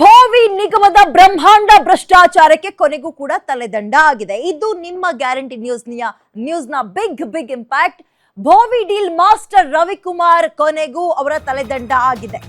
ಭೋವಿ ನಿಗಮದ ಬ್ರಹ್ಮಾಂಡ ಭ್ರಷ್ಟಾಚಾರಕ್ಕೆ ಕೊನೆಗೂ ಕೂಡ ತಲೆದಂಡ ಆಗಿದೆ. ಇದು ನಿಮ್ಮ ಗ್ಯಾರಂಟಿ ನ್ಯೂಸ್ನ big impact. Bhovi deal master Ravikumar ಕೊನೆಗೂ ಅವರ ತಲೆದಂಡ ಆಗಿದೆ.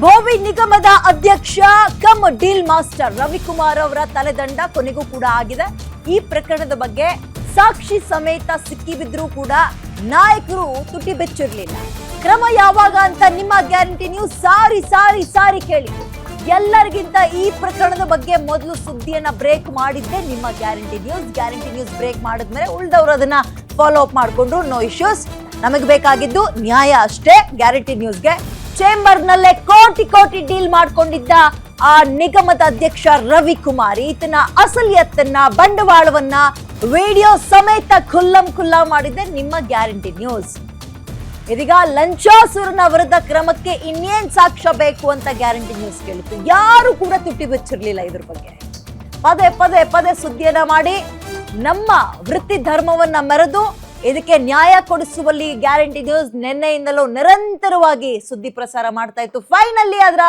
ಭೋವಿ ನಿಗಮದ ಅಧ್ಯಕ್ಷ ಕಮ್ ಡೀಲ್ ಮಾಸ್ಟರ್ ರವಿಕುಮಾರ್ ಅವರ ತಲೆದಂಡ ಕೊನೆಗೂ ಕೂಡ ಆಗಿದೆ. ಈ ಪ್ರಕರಣದ ಬಗ್ಗೆ ಸಾಕ್ಷಿ ಸಮೇತ ಸಿಕ್ಕಿಬಿದ್ರೂ ಕೂಡ ನಾಯಕರು ತುಟಿ ಬೆಚ್ಚಿರ್ಲಿಲ್ಲ. ಕ್ರಮ ಯಾವಾಗ ಅಂತ ನಿಮ್ಮ ಗ್ಯಾರಂಟಿ ನ್ಯೂಸ್ ಸಾರಿ ಕೇಳಿ. ಎಲ್ಲರಿಗಿಂತ ಈ ಪ್ರಕರಣದ ಬಗ್ಗೆ ಮೊದಲು ಸುದ್ದಿಯನ್ನ ಬ್ರೇಕ್ ಮಾಡಿದ್ದೆ ನಿಮ್ಮ ಗ್ಯಾರಂಟಿ ನ್ಯೂಸ್ ಬ್ರೇಕ್ ಮಾಡಿದ್ಮೇಲೆ ಉಳಿದವರು ಅದನ್ನ ಫಾಲೋ ಅಪ್ ಮಾಡಿಕೊಂಡ್ರು. No issues. ನಮಗೆ ಬೇಕಾಗಿದ್ದು ನ್ಯಾಯ ಅಷ್ಟೇ. ಗ್ಯಾರಂಟಿ ನ್ಯೂಸ್ಗೆ ಚೇಂಬರ್ ನಲ್ಲೇ ಕೋಟಿ ಡೀಲ್ ಮಾಡ್ಕೊಂಡಿದ್ದ ಆ ನಿಗಮದ ಅಧ್ಯಕ್ಷ ರವಿಕುಮಾರ್ ಈತನ ಅಸಲಿಯತ್ತನ್ನ ಬಂಡವಾಳವನ್ನ ವಿಡಿಯೋ ಸಮೇತ ಖುಲ್ಲಾ ಮಾಡಿದ್ದೆ ನಿಮ್ಮ ಗ್ಯಾರಂಟಿ ನ್ಯೂಸ್. ಇದೀಗ ಲಂಚಾಸುರನ ವಿರುದ್ಧ ಕ್ರಮಕ್ಕೆ ಇನ್ನೇನ್ ಸಾಕ್ಷ್ಯ ಬೇಕು ಅಂತ ಗ್ಯಾರಂಟಿ ನ್ಯೂಸ್ ಕೇಳಿತ್ತು. ಯಾರು ಕೂಡ ತುಟಿ ಬೆಚ್ಚಿರ್ಲಿಲ್ಲ ಇದ್ರ ಬಗ್ಗೆ. ಪದೇ ಸುದ್ದಿಯನ್ನ ಮಾಡಿ ನಮ್ಮ ವೃತ್ತಿ ಧರ್ಮವನ್ನ ಮೆರೆದು ಇದಕ್ಕೆ ನ್ಯಾಯ ಕೊಡಿಸುವಲ್ಲಿ ಗ್ಯಾರಂಟಿ ನ್ಯೂಸ್ ನಿನ್ನೆಯಿಂದಲೂ ನಿರಂತರವಾಗಿ ಸುದ್ದಿ ಪ್ರಸಾರ ಮಾಡ್ತಾ ಇತ್ತು. ಫೈನಲಿ ಅದರ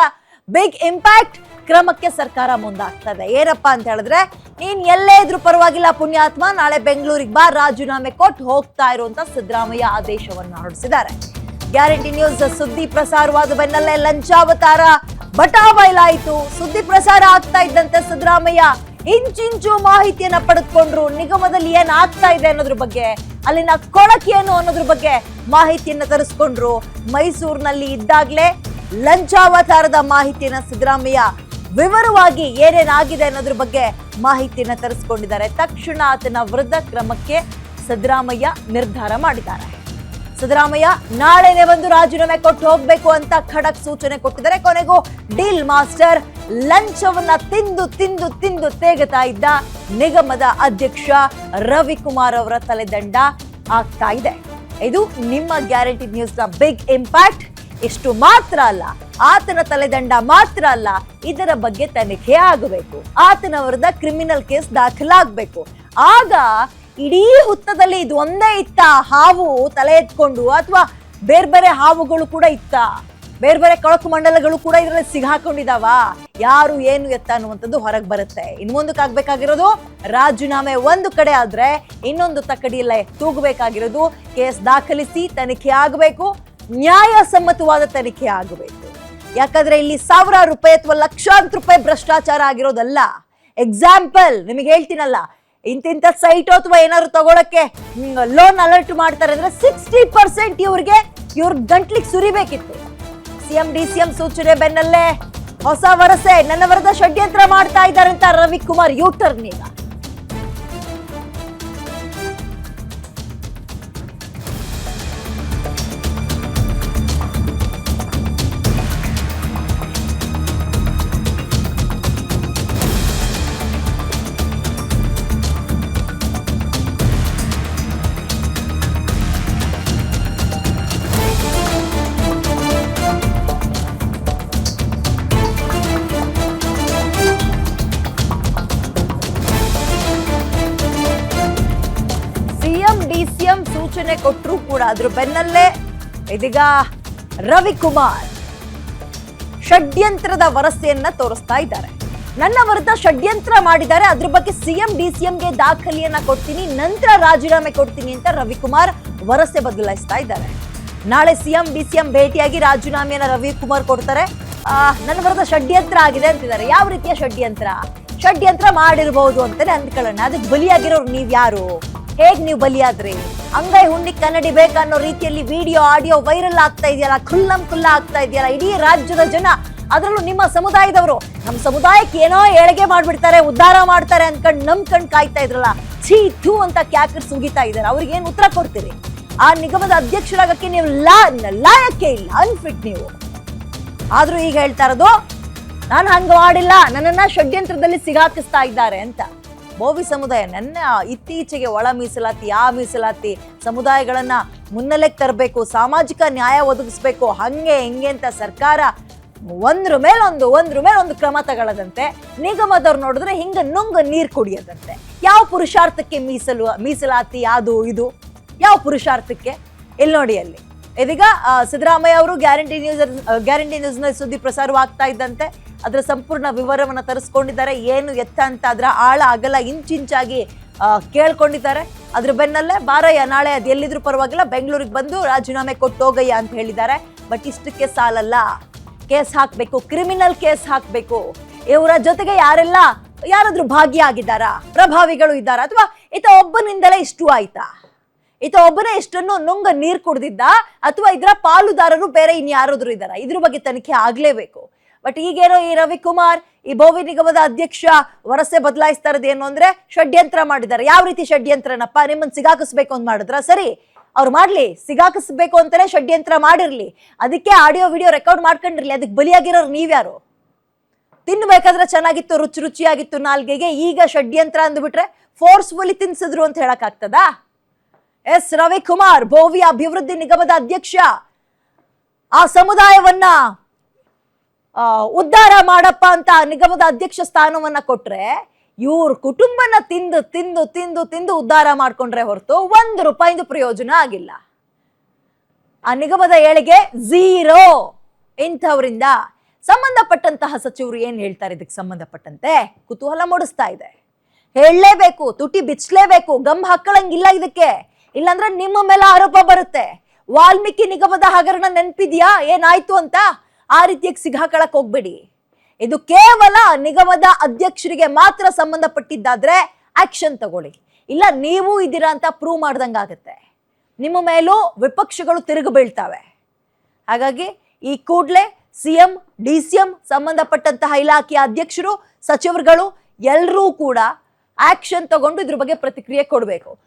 ಬಿಗ್ ಇಂಪ್ಯಾಕ್ಟ್ ಕ್ರಮಕ್ಕೆ ಸರ್ಕಾರ ಮುಂದಾಗ್ತದೆ. ಏನಪ್ಪಾ ಅಂತ ಹೇಳಿದ್ರೆ, ನೀನ್ ಎಲ್ಲೇ ಇದ್ರೂ ಪರವಾಗಿಲ್ಲ ಪುಣ್ಯಾತ್ಮ, ನಾಳೆ ಬೆಂಗಳೂರಿಗೆ ಬಾ, ರಾಜೀನಾಮೆ ಕೊಟ್ಟು ಹೋಗ್ತಾ ಇರುವಂತ ಸಿದ್ದರಾಮಯ್ಯ ಆದೇಶವನ್ನು ಹೊರಡಿಸಿದ್ದಾರೆ. ಗ್ಯಾರಂಟಿ ನ್ಯೂಸ್ ಸುದ್ದಿ ಪ್ರಸಾರವಾದ ಬೆನ್ನಲ್ಲೇ ಲಂಚಾವತಾರ ಬಟಾಬಯಲಾಯಿತು. ಸುದ್ದಿ ಪ್ರಸಾರ ಆಗ್ತಾ ಇದ್ದಂತೆ ಸಿದ್ದರಾಮಯ್ಯ ಇಂಚಿಂಚು ಮಾಹಿತಿಯನ್ನ ಪಡೆದುಕೊಂಡ್ರು. ನಿಗಮದಲ್ಲಿ ಏನ್ ಆಗ್ತಾ ಇದೆ ಅನ್ನೋದ್ರ ಬಗ್ಗೆ, ಅಲ್ಲಿನ ಕೊಳಕು ಏನು ಅನ್ನೋದ್ರ ಬಗ್ಗೆ ಮಾಹಿತಿಯನ್ನ ತರಿಸ್ಕೊಂಡ್ರು. ಮೈಸೂರಿನಲ್ಲಿ ಇದ್ದಾಗ್ಲೇ ಲಂಚಾವತಾರದ ಮಾಹಿತಿಯನ್ನ ಸಿದ್ದರಾಮಯ್ಯ ವಿವರವಾಗಿ ಏನೇನಾಗಿದೆ ಅನ್ನೋದ್ರ ಬಗ್ಗೆ ಮಾಹಿತಿಯನ್ನ ತರಿಸ್ಕೊಂಡಿದ್ದಾರೆ. ತಕ್ಷಣ ಆತನ ವಿರುದ್ಧ ಕ್ರಮಕ್ಕೆ ಸಿದ್ದರಾಮಯ್ಯ ನಿರ್ಧಾರ ಮಾಡಿದ್ದಾರೆ. ಸಿದ್ದರಾಮಯ್ಯ ನಾಳೆನೆ ಒಂದು ರಾಜೀನಾಮೆ ಕೊಟ್ಟು ಹೋಗ್ಬೇಕು ಅಂತ ಖಡಕ್ ಸೂಚನೆ ಕೊಟ್ಟಿದ್ದಾರೆ. ಕೊನೆಗೂ ಡೀಲ್ ಮಾಸ್ಟರ್ ಲಂಚವನ್ನ ತಿಂದು ತೇಗತಾ ಇದ್ದ ನಿಗಮದ ಅಧ್ಯಕ್ಷ ರವಿಕುಮಾರ್ ಅವರ ತಲೆದಂಡ ಆಗ್ತಾ ಇದೆ. ಇದು ನಿಮ್ಮ ಗ್ಯಾರಂಟಿ ನ್ಯೂಸ್ನ ಬಿಗ್ ಇಂಪ್ಯಾಕ್ಟ್. ಇಷ್ಟು ಮಾತ್ರ ಅಲ್ಲ, ಆತನ ತಲೆದಂಡ ಮಾತ್ರ ಅಲ್ಲ, ಇದರ ಬಗ್ಗೆ ತನಿಖೆ ಆಗಬೇಕು. ಆತನ ವಿರುದ್ಧ ಕ್ರಿಮಿನಲ್ ಕೇಸ್ ದಾಖಲಾಗಬೇಕು. ಆಗ ಇಡೀ ಹುತ್ತದಲ್ಲಿ ಇದು ಒಂದೇ ಇತ್ತ ಹಾವು ತಲೆ ಎತ್ಕೊಂಡು, ಅಥವಾ ಬೇರೆ ಹಾವುಗಳು ಕೂಡ ಇತ್ತ, ಬೇರೆ ಕೊಳಕು ಮಂಡಲಗಳು ಕೂಡ ಇದರಲ್ಲಿ ಸಿಗಾಕೊಂಡಿದಾವ, ಯಾರು ಏನು ಎತ್ತ ಅನ್ನುವಂಥದ್ದು ಹೊರಗೆ ಬರುತ್ತೆ. ಇನ್ನು ಮುಂದಕ್ಕಾಗಬೇಕಾಗಿರೋದು ರಾಜೀನಾಮೆ ಒಂದು ಕಡೆ ಆದ್ರೆ, ಇನ್ನೊಂದು ತಕ್ಕಡಿಯಲ್ಲೇ ತೂಗಬೇಕಾಗಿರೋದು ಕೇಸ್ ದಾಖಲಿಸಿ ತನಿಖೆ ಆಗಬೇಕು. ನ್ಯಾಯಸಮ್ಮತವಾದ ತನಿಖೆ ಆಗಬೇಕು. ಯಾಕಂದ್ರೆ ಇಲ್ಲಿ ಸಾವಿರಾರು ರೂಪಾಯಿ ಅಥವಾ ಲಕ್ಷಾಂತರ ರೂಪಾಯಿ ಭ್ರಷ್ಟಾಚಾರ ಆಗಿರೋದಲ್ಲ. ಎಕ್ಸಾಂಪಲ್ ನಿಮಗೆ ಹೇಳ್ತೀನಲ್ಲ, ಇಂತಿಂತ ಸೈಟ್ ಅಥವಾ ಏನಾದ್ರು ತಗೊಳಕ್ಕೆ ಲೋನ್ ಅಲರ್ಟ್ ಮಾಡ್ತಾರೆ ಅಂದ್ರೆ 60% ಇವ್ರ ಗಂಟ್ಲಿಗೆ ಸುರಿಬೇಕಿತ್ತು. ಸಿಎಂ ಡಿಸಿಎಂ ಸೂಚನೆ ಬೆನ್ನಲ್ಲೇ ಹೊಸ ವರಸೆ, ನನ್ನ ವಿರುದ್ಧ ಷಡ್ಯಂತ್ರ ಮಾಡ್ತಾ ಇದ್ದಾರೆ ಅಂತ ರವಿಕುಮಾರ್ ಯೂಟರ್ನ್ ಈಗ. ಡಿಸಿಎಂ ಸೂಚನೆ ಕೊಟ್ಟರು ಕೂಡ ಅದ್ರ ಬೆನ್ನಲ್ಲೇ ಇದೀಗ ರವಿಕುಮಾರ್ ಷಡ್ಯಂತ್ರದ ವರಸೆಯನ್ನ ತೋರಿಸ್ತಾ ಇದ್ದಾರೆ. ನನ್ನ ವಿರುದ್ಧ ಷಡ್ಯಂತ್ರ ಮಾಡಿದ್ದಾರೆ, ಅದ್ರ ಬಗ್ಗೆ ಸಿಎಂ ಡಿಸಿಎಂಗೆ ದಾಖಲೆಯನ್ನ ಕೊಡ್ತೀನಿ, ನಂತರ ರಾಜೀನಾಮೆ ಕೊಡ್ತೀನಿ ಅಂತ ರವಿಕುಮಾರ್ ವರಸೆ ಬದಲಾಯಿಸ್ತಾ ಇದ್ದಾರೆ. ನಾಳೆ ಸಿಎಂ ಡಿಸಿಎಂ ಭೇಟಿಯಾಗಿ ರಾಜೀನಾಮೆಯನ್ನ ರವಿಕುಮಾರ್ ಕೊಡ್ತಾರೆ. ನನ್ನ ವಿರುದ್ಧ ಷಡ್ಯಂತ್ರ ಆಗಿದೆ ಅಂತಿದ್ದಾರೆ. ಯಾವ ರೀತಿಯ ಷಡ್ಯಂತ್ರ ಮಾಡಿರಬಹುದು ಅಂತಾನೆ ಅಂದ್ಕೊಳ್ಳೋಣ. ಅದಕ್ಕೆ ಬಲಿಯಾಗಿರೋರು ನೀವ್ ಯಾರು? ಹೇಗ್ ನೀವು ಬಲಿಯಾದ್ರಿ? ಅಂಗೈ ಹುಣ್ಣಿ ಕನ್ನಡಿ ಬೇಕನ್ನೋ ರೀತಿಯಲ್ಲಿ ವಿಡಿಯೋ ಆಡಿಯೋ ವೈರಲ್ ಆಗ್ತಾ ಇದೆಯಲ್ಲ, ಖುಲ್ಲ ಆಗ್ತಾ ಇದೆಯಲ್ಲ ಇಡೀ ರಾಜ್ಯದ ಜನ, ಅದರಲ್ಲೂ ನಿಮ್ಮ ಸಮುದಾಯದವರು. ನಮ್ಮ ಸಮುದಾಯಕ್ಕೆ ಏನೋ ಏಳಿಗೆ ಮಾಡ್ಬಿಡ್ತಾರೆ, ಉದ್ಧಾರ ಮಾಡ್ತಾರೆ ಅನ್ಕೊಂಡ್ ನಂಬ್ಕೊಂಡ್ ಕಾಯ್ತಾ ಇದ್ರಲ್ಲ, ಛೀ ಥೂ ಅಂತ ಕ್ಯಾಕರ್ ಸುಗಿತಾ ಇದಾರೆ. ಅವ್ರಿಗೆ ಏನ್ ಉತ್ತರ ಕೊಡ್ತೀರಿ? ಆ ನಿಗಮದ ಅಧ್ಯಕ್ಷರಾಗಕ್ಕೆ ನೀವು ಲಾಯಕ್ಕೆ ಇಲ್ಲ, ಅನ್ಫಿಟ್ ನೀವು. ಆದ್ರೂ ಈಗ ಹೇಳ್ತಾ ಇರೋದು ನಾನು ಹಂಗ ಮಾಡಿಲ್ಲ, ನನ್ನನ್ನ ಷಡ್ಯಂತ್ರದಲ್ಲಿ ಸಿಗಾಕಿಸ್ತಾ ಇದ್ದಾರೆ ಅಂತ. ಬೋವಿ ಸಮುದಾಯ ನನ್ನ ಇತ್ತೀಚೆಗೆ ಒಳ ಮೀಸಲಾತಿ, ಆ ಮೀಸಲಾತಿ, ಸಮುದಾಯಗಳನ್ನ ಮುನ್ನೆಲೆಗೆ ತರಬೇಕು, ಸಾಮಾಜಿಕ ನ್ಯಾಯ ಒದಗಿಸ್ಬೇಕು, ಹಂಗೆ ಹಿಂಗೆ ಅಂತ ಸರ್ಕಾರ ಒಂದ್ರ ಮೇಲೊಂದು ಕ್ರಮ ತಗೊಳ್ಳದಂತೆ, ನಿಗಮದವ್ರು ನೋಡಿದ್ರೆ ಹಿಂಗ ನುಂಗ ನೀರ್ ಕುಡಿಯದಂತೆ. ಯಾವ ಪುರುಷಾರ್ಥಕ್ಕೆ ಮೀಸಲಾತಿ ಅದು ಇದು? ಯಾವ ಪುರುಷಾರ್ಥಕ್ಕೆ? ಇಲ್ಲಿ ನೋಡಿ, ಅಲ್ಲಿ ಇದೀಗ ಸಿದ್ದರಾಮಯ್ಯ ಅವರು ಗ್ಯಾರಂಟಿ ನ್ಯೂಸ್ ನಲ್ಲಿ ಸುದ್ದಿ ಪ್ರಸಾರವಾಗ್ತಾ ಇದ್ದಂತೆ ಅದರ ಸಂಪೂರ್ಣ ವಿವರವನ್ನ ತರಿಸ್ಕೊಂಡಿದ್ದಾರೆ. ಏನು ಎತ್ತ ಅಂತ ಅದರ ಆಳ ಅಗಲ ಇಂಚಿಂಚಾಗಿ ಕೇಳ್ಕೊಂಡಿದ್ದಾರೆ. ಅದ್ರ ಬೆನ್ನಲ್ಲೇ ಬಾರಯ್ಯ, ನಾಳೆ ಅದು ಎಲ್ಲಿದ್ರು ಪರವಾಗಿಲ್ಲ, ಬೆಂಗಳೂರಿಗೆ ಬಂದು ರಾಜೀನಾಮೆ ಕೊಟ್ಟು ಹೋಗಯ್ಯ ಅಂತ ಹೇಳಿದ್ದಾರೆ. ಬಟ್ ಇಷ್ಟಕ್ಕೆ ಸಾಲಲ್ಲ, ಕೇಸ್ ಹಾಕ್ಬೇಕು, ಕ್ರಿಮಿನಲ್ ಕೇಸ್ ಹಾಕ್ಬೇಕು. ಇವರ ಜೊತೆಗೆ ಯಾರಾದ್ರೂ ಭಾಗಿಯಾಗಿದ್ದಾರಾ, ಪ್ರಭಾವಿಗಳು ಇದ್ದಾರಾ, ಅಥವಾ ಈತ ಒಬ್ಬನಿಂದಲೇ ಇಷ್ಟು ಆಯ್ತಾ? ಈತ ಒಬ್ಬನೇ ಇಷ್ಟನ್ನು ನುಂಗ ನೀರ್ ಕುಡ್ದಿದ್ದ, ಅಥವಾ ಇದರ ಪಾಲುದಾರರು ಬೇರೆ ಇನ್ಯಾರಾದ್ರೂ ಇದ್ದಾರಾ? ಇದ್ರ ಬಗ್ಗೆ ತನಿಖೆ ಆಗ್ಲೇಬೇಕು. ಬಟ್ ಈಗೇನೋ ಈ ರವಿಕುಮಾರ್, ಈ ಬೋವಿ ನಿಗಮದ ಅಧ್ಯಕ್ಷ ವರಸೆ ಬದಲಾಯಿಸ್ತಾ ಇರೋದು ಏನು ಅಂದ್ರೆ ಷಡ್ಯಂತ್ರ ಮಾಡಿದ್ದಾರೆ. ಯಾವ ರೀತಿ ಷಡ್ಯಂತ್ರನಪ್ಪ? ನಿಮ್ಮನ್ನ ಸಿಗಾಕಿಸ್ಬೇಕು ಅಂತ ಮಾಡಿದ್ರ? ಸರಿ, ಅವ್ರು ಮಾಡ್ಲಿ, ಸಿಗಾಕಿಸ್ಬೇಕು ಅಂತಾನೆ ಷಡ್ಯಂತ್ರ ಮಾಡಿರ್ಲಿ, ಅದಕ್ಕೆ ಆಡಿಯೋ ವಿಡಿಯೋ ರೆಕಾರ್ಡ್ ಮಾಡ್ಕೊಂಡಿರ್ಲಿ, ಅದಕ್ಕೆ ಬಲಿಯಾಗಿರೋರು ನೀವ್ಯಾರು? ತಿನ್ಬೇಕಾದ್ರೆ ಚೆನ್ನಾಗಿತ್ತು, ರುಚಿಯಾಗಿತ್ತು ನಾಲ್ಗೆಗೆ, ಈಗ ಷಡ್ಯಂತ್ರ ಅಂದ್ಬಿಟ್ರೆ ಫೋರ್ಸ್ಫುಲಿ ತಿನ್ಸಿದ್ರು ಅಂತ ಹೇಳಕ್ ಆಗ್ತದಾ? ಎಸ್ ರವಿಕುಮಾರ್, ಬೋವಿ ಅಭಿವೃದ್ಧಿ ನಿಗಮದ ಅಧ್ಯಕ್ಷ, ಆ ಸಮುದಾಯವನ್ನ ಉದ್ಧಾರ ಮಾಡಪ್ಪ ಅಂತ ನಿಗಮದ ಅಧ್ಯಕ್ಷ ಸ್ಥಾನವನ್ನ ಕೊಟ್ರೆ, ಇವ್ರ ಕುಟುಂಬನ ತಿಂದು ತಿಂದು ತಿಂದು ತಿಂದು ಉದ್ಧಾರ ಮಾಡ್ಕೊಂಡ್ರೆ ಹೊರತು ₹1 ಪ್ರಯೋಜನ ಆಗಿಲ್ಲ. ಆ ನಿಗಮದ ಏಳಿಗೆ ಝೀರೋ. ಇಂಥವರಿಂದ ಸಂಬಂಧಪಟ್ಟಂತಹ ಸಚಿವರು ಏನ್ ಹೇಳ್ತಾರೆ ಇದಕ್ಕೆ ಸಂಬಂಧಪಟ್ಟಂತೆ ಕುತೂಹಲ ಮೂಡಿಸ್ತಾ ಇದೆ. ಹೇಳಲೇಬೇಕು, ತುಟಿ ಬಿಚ್ಚಲೇಬೇಕು, ಗಮ್ ಹಾಕೊಳ್ಳಂಗಿಲ್ಲ ಇದಕ್ಕೆ, ಇಲ್ಲಾಂದ್ರೆ ನಿಮ್ಮ ಮೇಲೆ ಆರೋಪ ಬರುತ್ತೆ. ವಾಲ್ಮೀಕಿ ನಿಗಮದ ಹಗರಣ ನೆನಪಿದ್ಯಾ ಏನಾಯ್ತು ಅಂತ? ಆ ರೀತಿಯಾಗಿ ಸಿಗಾಕಳಕ್ ಹೋಗ್ಬೇಡಿ. ಇದು ಕೇವಲ ನಿಗಮದ ಅಧ್ಯಕ್ಷರಿಗೆ ಮಾತ್ರ ಸಂಬಂಧಪಟ್ಟಿದ್ದಾದ್ರೆ ಆಕ್ಷನ್ ತಗೊಳ್ಳಿ, ಇಲ್ಲ ನೀವು ಇದ್ದೀರಾ ಅಂತ ಪ್ರೂವ್ ಮಾಡ್ದಂಗಾಗತ್ತೆ. ನಿಮ್ಮ ಮೇಲೂ ವಿಪಕ್ಷಗಳು ತಿರುಗಿ ಬೀಳ್ತಾವೆ. ಹಾಗಾಗಿ ಈ ಕೂಡಲೇ ಸಿಎಂ, ಡಿಸಿಎಂ, ಸಂಬಂಧಪಟ್ಟಂತಹ ಇಲಾಖೆಯ ಅಧ್ಯಕ್ಷರು, ಸಚಿವರುಗಳು ಎಲ್ಲರೂ ಕೂಡ ಆಕ್ಷನ್ ತಗೊಂಡು ಇದ್ರ ಬಗ್ಗೆ ಪ್ರತಿಕ್ರಿಯೆ ಕೊಡಬೇಕು.